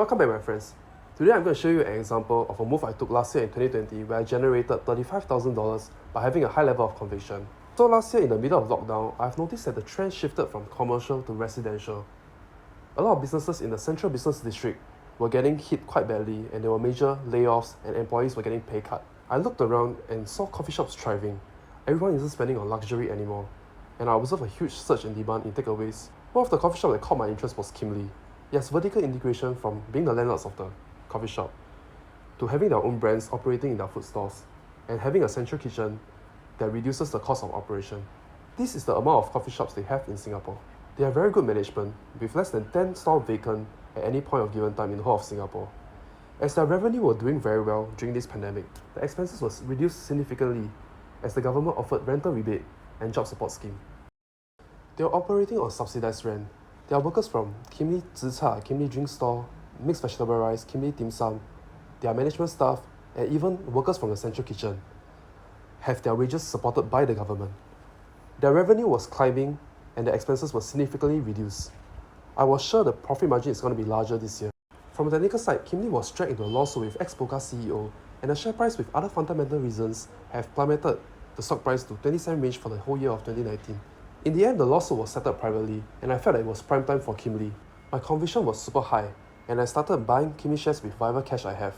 Welcome back, my friends. Today I'm going to show you an example of a move I took last year in 2020 where I generated $35,000 by having a high level of conviction. So last year in the middle of lockdown, I've noticed that the trend shifted from commercial to residential. A lot of businesses in the central business district were getting hit quite badly and there were major layoffs and employees were getting pay cut. I looked around and saw coffee shops thriving. Everyone isn't spending on luxury anymore. And I observed a huge surge in demand in takeaways. One of the coffee shops that caught my interest was Kimberley. Yes, vertical integration from being the landlords of the coffee shop to having their own brands operating in their food stores and having a central kitchen that reduces the cost of operation. This is the amount of coffee shops they have in Singapore. They have very good management with less than 10 stalls vacant at any point of given time in the whole of Singapore. As their revenue were doing very well during this pandemic, the expenses was reduced significantly as the government offered rental rebate and job support scheme. They are operating on subsidized rent. There are workers from Kimberley Zi Cha, Kimberley Drink Store, Mixed Vegetable Rice, Kimberley Dim Sum, their management staff, and even workers from the central kitchen have their wages supported by the government. Their revenue was climbing and their expenses were significantly reduced. I was sure the profit margin is going to be larger this year. From a technical side, Kimberley was dragged into a lawsuit with ex-Pokka CEO, and the share price with other fundamental reasons have plummeted the stock price to 20-cent range for the whole year of 2019. In the end, the lawsuit was settled privately, and I felt that it was prime time for Kimberley. My conviction was super high, and I started buying Kimberley shares with whatever cash I have.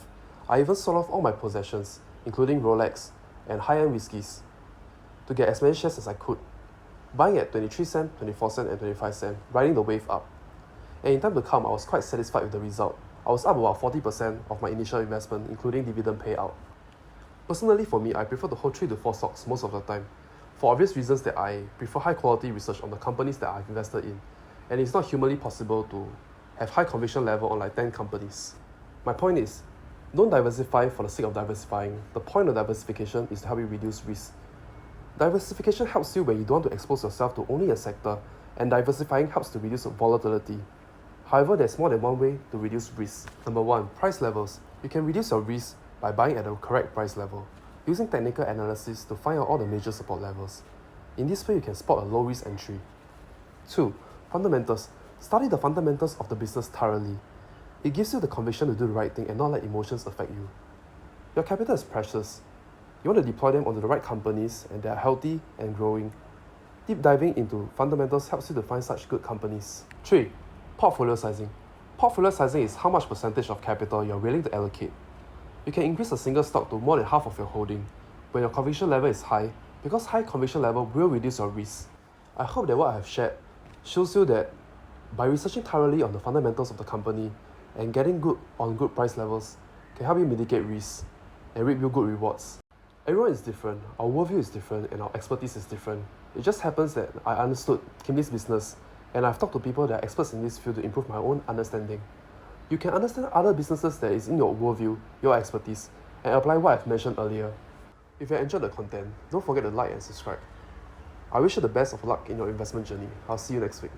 I even sold off all my possessions, including Rolex and high-end whiskies, to get as many shares as I could, buying at 23 cents, 24 cents, and 25 cents, riding the wave up. And in time to come, I was quite satisfied with the result. I was up about 40% of my initial investment, including dividend payout. Personally, for me, I prefer to hold 3 to 4 stocks most of the time, for obvious reasons that I prefer high-quality research on the companies that I've invested in, and it's not humanly possible to have high conviction level on like 10 companies. My point is, don't diversify for the sake of diversifying. The point of diversification is to help you reduce risk. Diversification helps you when you don't want to expose yourself to only a sector, and diversifying helps to reduce volatility. However, there's more than one way to reduce risk. Number 1, price levels. You can reduce your risk by buying at the correct price level, using technical analysis to find out all the major support levels. In this way, you can spot a low-risk entry. 2, fundamentals. Study the fundamentals of the business thoroughly. It gives you the conviction to do the right thing and not let emotions affect you. Your capital is precious. You want to deploy them onto the right companies and they are healthy and growing. Deep diving into fundamentals helps you to find such good companies. 3, portfolio sizing. Portfolio sizing is how much percentage of capital you're willing to allocate. You can increase a single stock to more than half of your holding when your conviction level is high, because high conviction level will reduce your risk. I hope that what I have shared shows you that by researching thoroughly on the fundamentals of the company and getting good on good price levels can help you mitigate risks and reap you good rewards. Everyone is different, our worldview is different, and our expertise is different. It just happens that I understood Kimberley's business and I've talked to people that are experts in this field to improve my own understanding. You can understand other businesses that is in your worldview, your expertise, and apply what I've mentioned earlier. If you enjoyed the content, don't forget to like and subscribe. I wish you the best of luck in your investment journey. I'll see you next week.